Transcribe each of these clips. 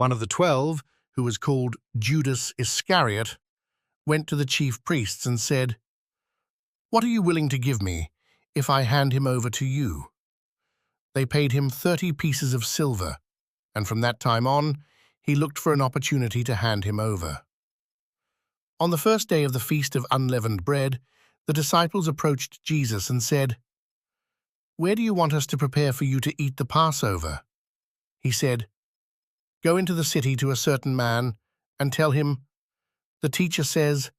One of the 12, who was called Judas Iscariot, went to the chief priests and said, "What are you willing to give me if I hand him over to you?" They paid him 30 pieces of silver, and from that time on, he looked for an opportunity to hand him over. On the first day of the Feast of Unleavened Bread, the disciples approached Jesus and said, "Where do you want us to prepare for you to eat the Passover?" He said, "Go into the city to a certain man and tell him, 'The teacher says,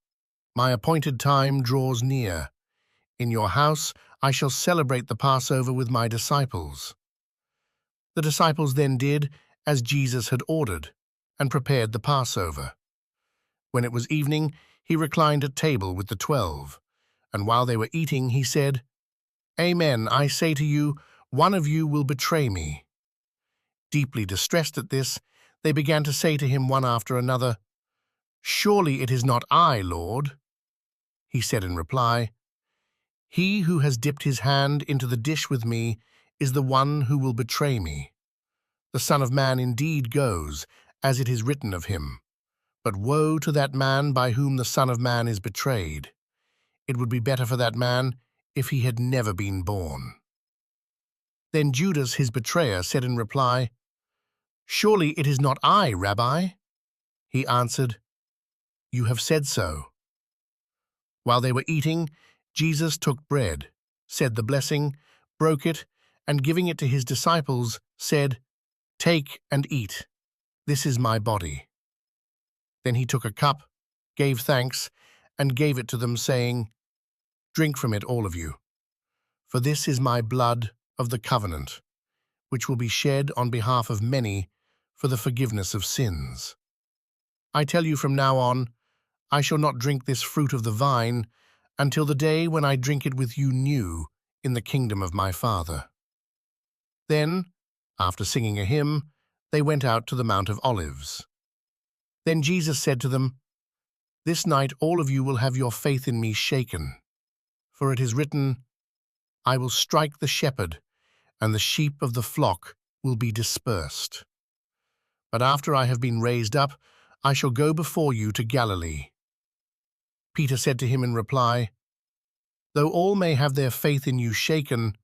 my appointed time draws near. In your house I shall celebrate the Passover with my disciples.'" The disciples then did as Jesus had ordered and prepared the Passover. When it was evening, he reclined at table with the 12, and while they were eating, he said, "Amen, I say to you, one of you will betray me." Deeply distressed at this, they began to say to him one after another, "Surely it is not I, Lord." He said in reply, "He who has dipped his hand into the dish with me is the one who will betray me. The Son of Man indeed goes, as it is written of him. But woe to that man by whom the Son of Man is betrayed. It would be better for that man if he had never been born." Then Judas, his betrayer, said in reply, "Surely it is not I, Rabbi?" He answered, "You have said so." While they were eating, Jesus took bread, said the blessing, broke it, and giving it to his disciples, said, "Take and eat. This is my body." Then he took a cup, gave thanks, and gave it to them, saying, "Drink from it, all of you. For this is my blood of the covenant, which will be shed on behalf of many for the forgiveness of sins. I tell you from now on, I shall not drink this fruit of the vine until the day when I drink it with you new in the kingdom of my Father." Then, after singing a hymn, they went out to the Mount of Olives. Then Jesus said to them, "This night all of you will have your faith in me shaken. For it is written, 'I will strike the shepherd, and the sheep of the flock will be dispersed.' But after I have been raised up, I shall go before you to Galilee." Peter said to him in reply, "Though all may have their faith in you shaken,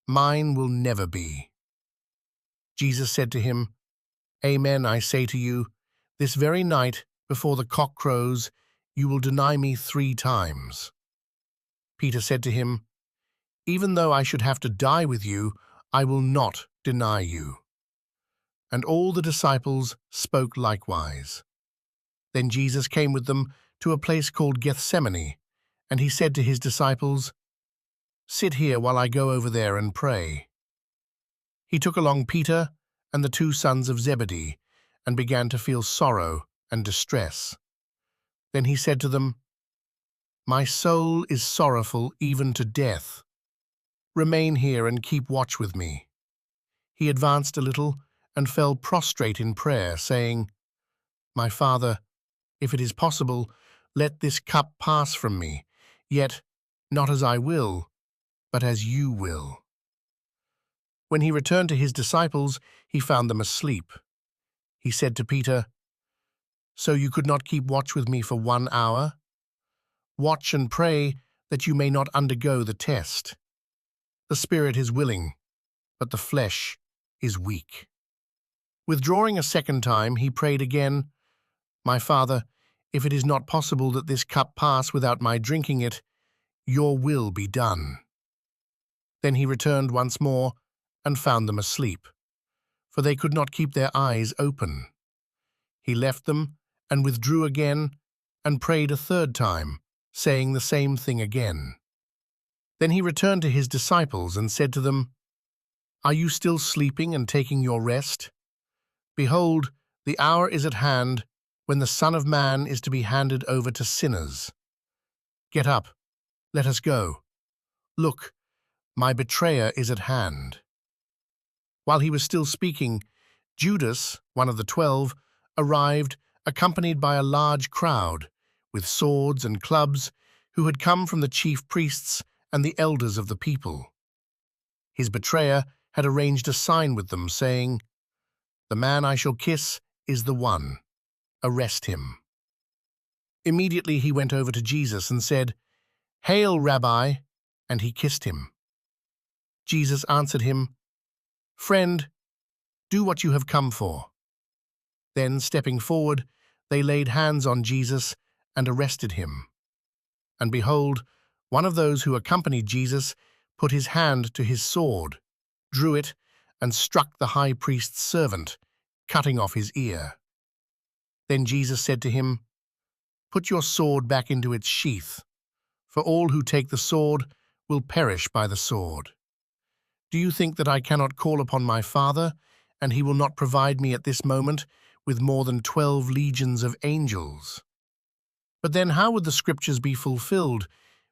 mine will never be." Jesus said to him, "Amen, I say to you, this very night, before the cock crows, you will deny me 3 times. Peter said to him, "Even though I should have to die with you, I will not deny you." And all the disciples spoke likewise. Then Jesus came with them to a place called Gethsemane, and he said to his disciples, "Sit here while I go over there and pray." He took along Peter and the 2 sons of Zebedee, and began to feel sorrow and distress. Then he said to them, "My soul is sorrowful even to death. Remain here and keep watch with me." He advanced a little and fell prostrate in prayer, saying, "My Father, if it is possible, let this cup pass from me, yet not as I will, but as you will." When he returned to his disciples, he found them asleep. He said to Peter, "So you could not keep watch with me for 1 hour? Watch and pray that you may not undergo the test. The spirit is willing, but the flesh is weak." Withdrawing a second time, he prayed again, "My Father, if it is not possible that this cup pass without my drinking it, your will be done." Then he returned once more and found them asleep, for they could not keep their eyes open. He left them and withdrew again and prayed a third time, saying the same thing again. Then he returned to his disciples and said to them, "Are you still sleeping and taking your rest? Behold, the hour is at hand when the Son of Man is to be handed over to sinners. Get up, let us go. Look, my betrayer is at hand." While he was still speaking, Judas, one of the 12, arrived, accompanied by a large crowd, with swords and clubs, who had come from the chief priests and the elders of the people. His betrayer had arranged a sign with them, saying, "The man I shall kiss is the one. Arrest him." Immediately he went over to Jesus and said, "Hail, Rabbi," and he kissed him. Jesus answered him, "Friend, do what you have come for." Then, stepping forward, they laid hands on Jesus and arrested him. And behold, one of those who accompanied Jesus put his hand to his sword, drew it, and struck the high priest's servant, cutting off his ear. Then Jesus said to him, "Put your sword back into its sheath, for all who take the sword will perish by the sword. Do you think that I cannot call upon my Father, and he will not provide me at this moment with more than 12 legions of angels? But then how would the scriptures be fulfilled,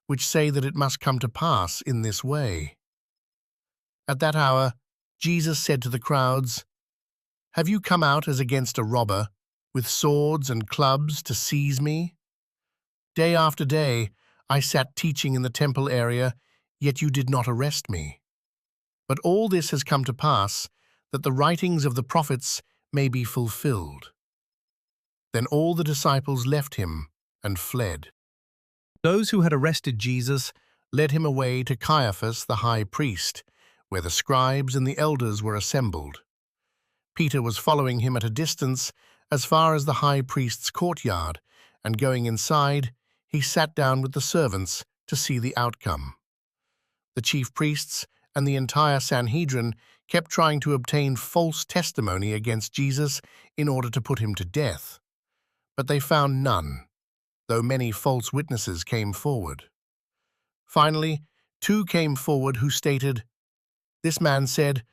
which say that it must come to pass in this way?" At that hour, Jesus said to the crowds, "Have you come out as against a robber, with swords and clubs to seize me? Day after day I sat teaching in the temple area, yet you did not arrest me. But all this has come to pass, that the writings of the prophets may be fulfilled." Then all the disciples left him and fled. Those who had arrested Jesus led him away to Caiaphas the high priest, where the scribes and the elders were assembled. Peter was following him at a distance as far as the high priest's courtyard, and going inside, he sat down with the servants to see the outcome. The chief priests and the entire Sanhedrin kept trying to obtain false testimony against Jesus in order to put him to death, but they found none, though many false witnesses came forward. Finally, 2 came forward who stated, "This man said,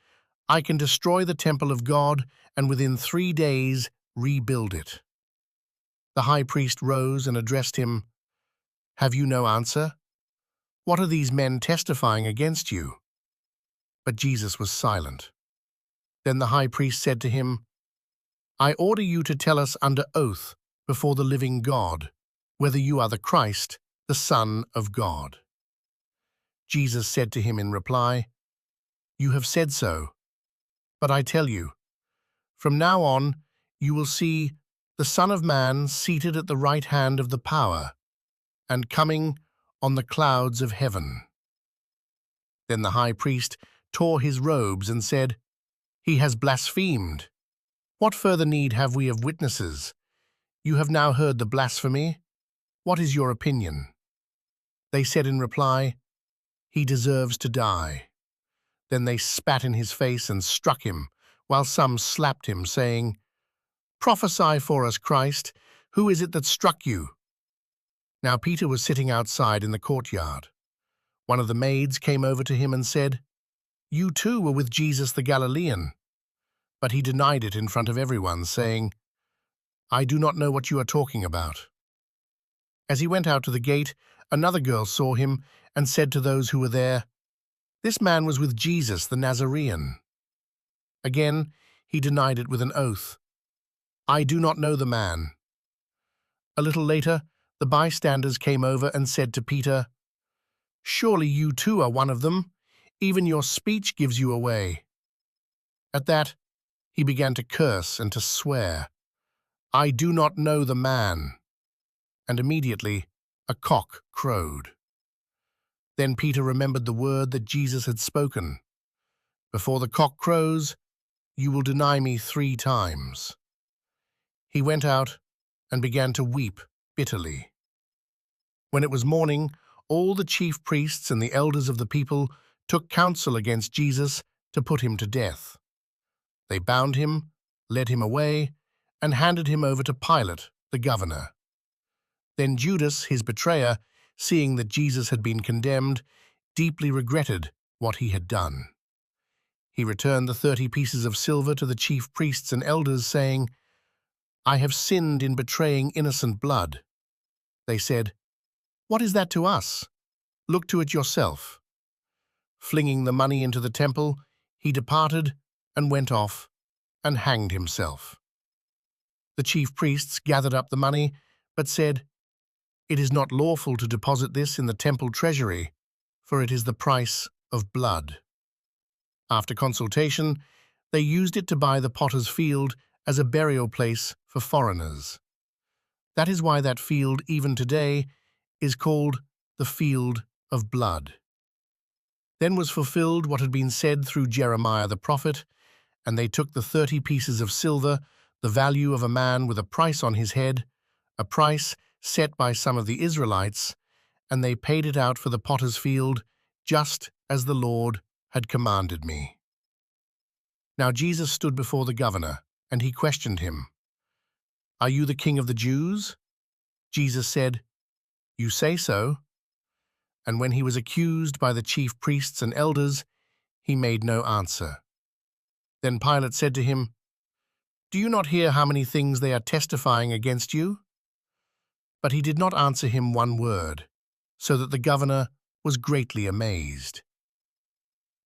'I can destroy the temple of God and within 3 days rebuild it.'" The high priest rose and addressed him, "Have you no answer? What are these men testifying against you?" But Jesus was silent. Then the high priest said to him, "I order you to tell us under oath before the living God whether you are the Christ, the Son of God." Jesus said to him in reply, "You have said so. But I tell you, from now on you will see the Son of Man seated at the right hand of the power, and coming on the clouds of heaven." Then the high priest tore his robes and said, "He has blasphemed. What further need have we of witnesses? You have now heard the blasphemy. What is your opinion?" They said in reply, "He deserves to die." Then they spat in his face and struck him, while some slapped him, saying, "Prophesy for us, Christ. Who is it that struck you?" Now Peter was sitting outside in the courtyard. One of the maids came over to him and said, "You too were with Jesus the Galilean." But he denied it in front of everyone, saying, "I do not know what you are talking about." As he went out to the gate, another girl saw him and said to those who were there, "This man was with Jesus the Nazarene." Again, he denied it with an oath, "I do not know the man." A little later, the bystanders came over and said to Peter, "Surely you too are one of them. Even your speech gives you away." At that, he began to curse and to swear, "I do not know the man." And immediately a cock crowed. Then Peter remembered the word that Jesus had spoken, "Before the cock crows, you will deny me 3 times." He went out and began to weep bitterly. When it was morning, all the chief priests and the elders of the people took counsel against Jesus to put him to death. They bound him, led him away, and handed him over to Pilate, the governor. Then Judas, his betrayer, seeing that Jesus had been condemned, deeply regretted what he had done. He returned the 30 pieces of silver to the chief priests and elders, saying, "I have sinned in betraying innocent blood." They said, "What is that to us? Look to it yourself." Flinging the money into the temple, he departed and went off and hanged himself. The chief priests gathered up the money, but said, "It is not lawful to deposit this in the temple treasury, for it is the price of blood." After consultation, they used it to buy the potter's field as a burial place for foreigners. That is why that field, even today, is called the Field of Blood. Then was fulfilled what had been said through Jeremiah the prophet, and they took the 30 pieces of silver, the value of a man with a price on his head, a price set by some of the Israelites, and they paid it out for the potter's field, just as the Lord had commanded me. Now Jesus stood before the governor, and he questioned him, "Are you the king of the Jews?" Jesus said, "You say so." And when he was accused by the chief priests and elders, he made no answer. Then Pilate said to him, "Do you not hear how many things they are testifying against you?" But he did not answer him one word, so that the governor was greatly amazed.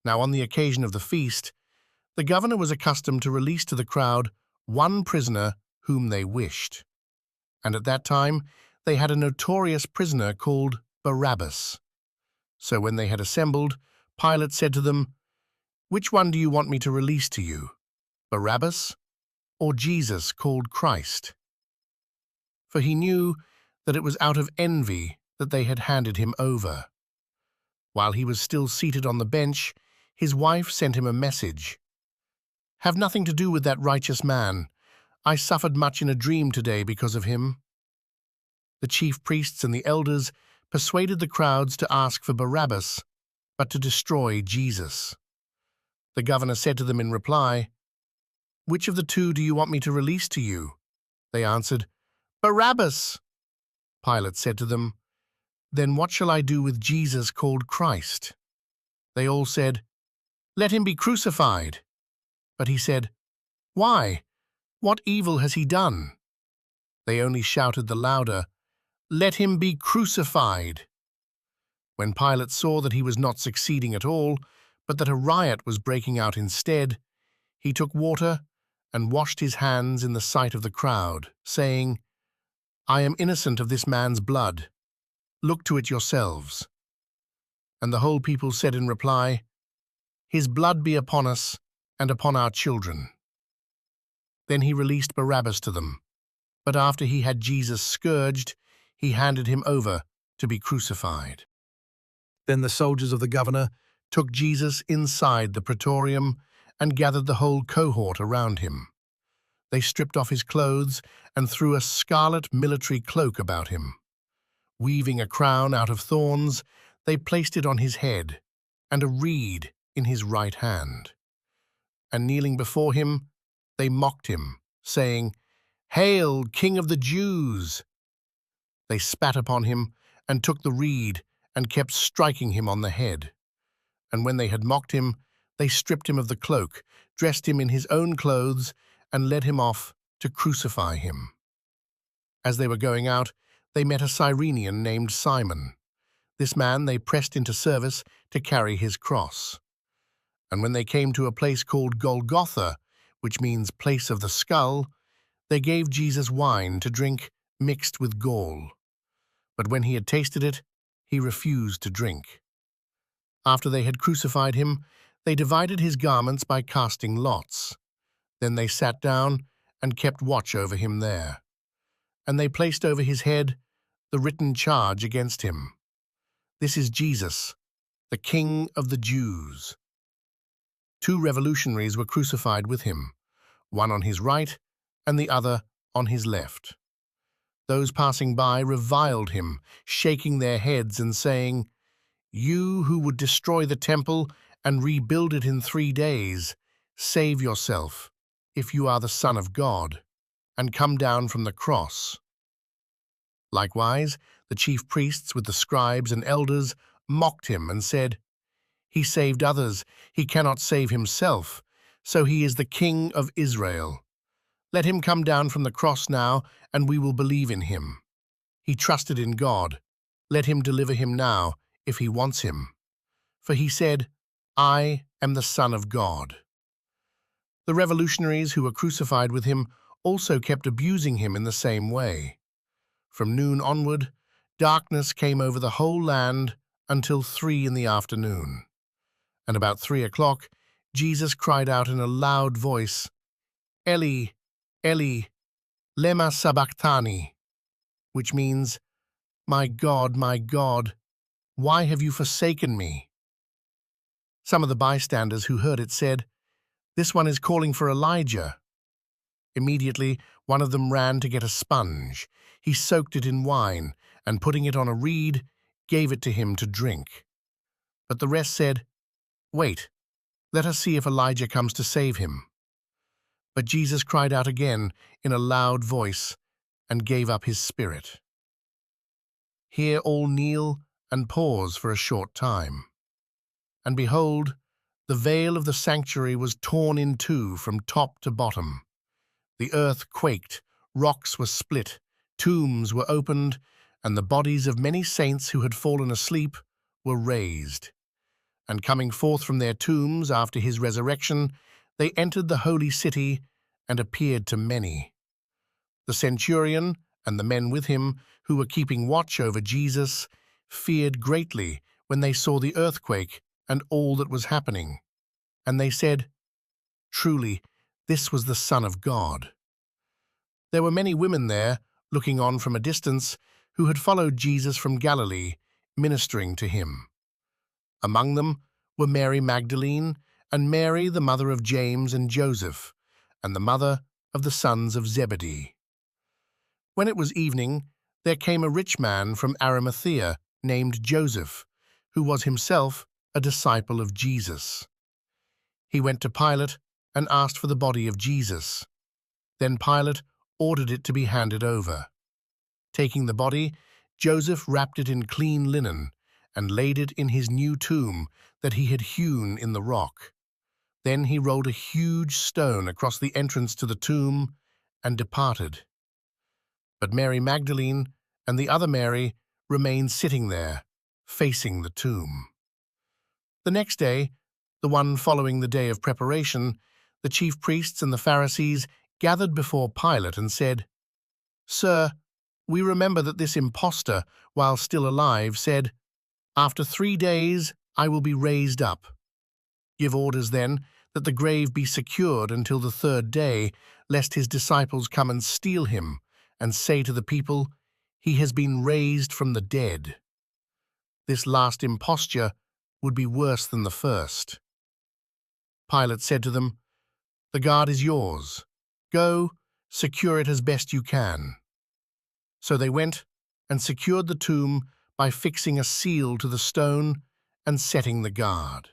Now on the occasion of the feast, the governor was accustomed to release to the crowd one prisoner whom they wished. And at that time they had a notorious prisoner called Barabbas. So when they had assembled, Pilate said to them, "Which one do you want me to release to you, Barabbas or Jesus called Christ?" For he knew that it was out of envy that they had handed him over. While he was still seated on the bench, his wife sent him a message. "Have nothing to do with that righteous man. I suffered much in a dream today because of him." The chief priests and the elders persuaded the crowds to ask for Barabbas, but to destroy Jesus. The governor said to them in reply, "Which of the two do you want me to release to you?" They answered, "Barabbas." Pilate said to them, "Then what shall I do with Jesus called Christ?" They all said, "Let him be crucified." But he said, "Why? What evil has he done?" They only shouted the louder, "Let him be crucified." When Pilate saw that he was not succeeding at all, but that a riot was breaking out instead, he took water and washed his hands in the sight of the crowd, saying, "I am innocent of this man's blood. Look to it yourselves." And the whole people said in reply, "His blood be upon us and upon our children." Then he released Barabbas to them, but after he had Jesus scourged, he handed him over to be crucified. Then the soldiers of the governor took Jesus inside the praetorium and gathered the whole cohort around him. They stripped off his clothes and threw a scarlet military cloak about him. Weaving a crown out of thorns, they placed it on his head, and a reed in his right hand. And kneeling before him, they mocked him, saying, "Hail, King of the Jews!" They spat upon him and took the reed and kept striking him on the head. And when they had mocked him, they stripped him of the cloak, dressed him in his own clothes, and led him off to crucify him. As they were going out, they met a Cyrenian named Simon. This man they pressed into service to carry his cross. And when they came to a place called Golgotha, which means place of the skull, they gave Jesus wine to drink mixed with gall. But when he had tasted it, he refused to drink. After they had crucified him, they divided his garments by casting lots. Then they sat down and kept watch over him there. And they placed over his head the written charge against him. "This is Jesus, the King of the Jews." 2 revolutionaries were crucified with him, one on his right and the other on his left. Those passing by reviled him, shaking their heads and saying, "You who would destroy the temple and rebuild it in 3 days, save yourself, if you are the Son of God, and come down from the cross." Likewise, the chief priests with the scribes and elders mocked him and said, "He saved others, he cannot save himself, so he is the King of Israel. Let him come down from the cross now, and we will believe in him. He trusted in God. Let him deliver him now, if he wants him. For he said, 'I am the Son of God.'" The revolutionaries who were crucified with him also kept abusing him in the same way. From noon onward, darkness came over the whole land until 3 in the afternoon. And about 3 o'clock, Jesus cried out in a loud voice, "Eli, Eli, lema sabachthani, which means, my God, why have you forsaken me?" Some of the bystanders who heard it said, "This one is calling for Elijah." Immediately, one of them ran to get a sponge. He soaked it in wine, and putting it on a reed, gave it to him to drink. But the rest said, "Wait, let us see if Elijah comes to save him." But Jesus cried out again in a loud voice and gave up his spirit. Here all kneel and pause for a short time. And behold, the veil of the sanctuary was torn in two from top to bottom. The earth quaked, rocks were split, tombs were opened, and the bodies of many saints who had fallen asleep were raised. And coming forth from their tombs after his resurrection, they entered the holy city and appeared to many. The centurion and the men with him, who were keeping watch over Jesus, feared greatly when they saw the earthquake and all that was happening. And they said, "Truly, this was the Son of God." There were many women there, looking on from a distance, who had followed Jesus from Galilee, ministering to him. Among them were Mary Magdalene, and Mary, the mother of James and Joseph, and the mother of the sons of Zebedee. When it was evening, there came a rich man from Arimathea named Joseph, who was himself a disciple of Jesus. He went to Pilate and asked for the body of Jesus. Then Pilate ordered it to be handed over. Taking the body, Joseph wrapped it in clean linen and laid it in his new tomb that he had hewn in the rock. Then he rolled a huge stone across the entrance to the tomb and departed. But Mary Magdalene and the other Mary remained sitting there, facing the tomb. The next day, the one following the day of preparation, the chief priests and the Pharisees gathered before Pilate and said, "Sir, we remember that this impostor, while still alive, said, 'After 3 days I will be raised up.' Give orders, then, that the grave be secured until the 3rd day, lest his disciples come and steal him, and say to the people, 'He has been raised from the dead.' This last imposture would be worse than the first." Pilate said to them, "The guard is yours. Go, secure it as best you can." So they went and secured the tomb by fixing a seal to the stone and setting the guard.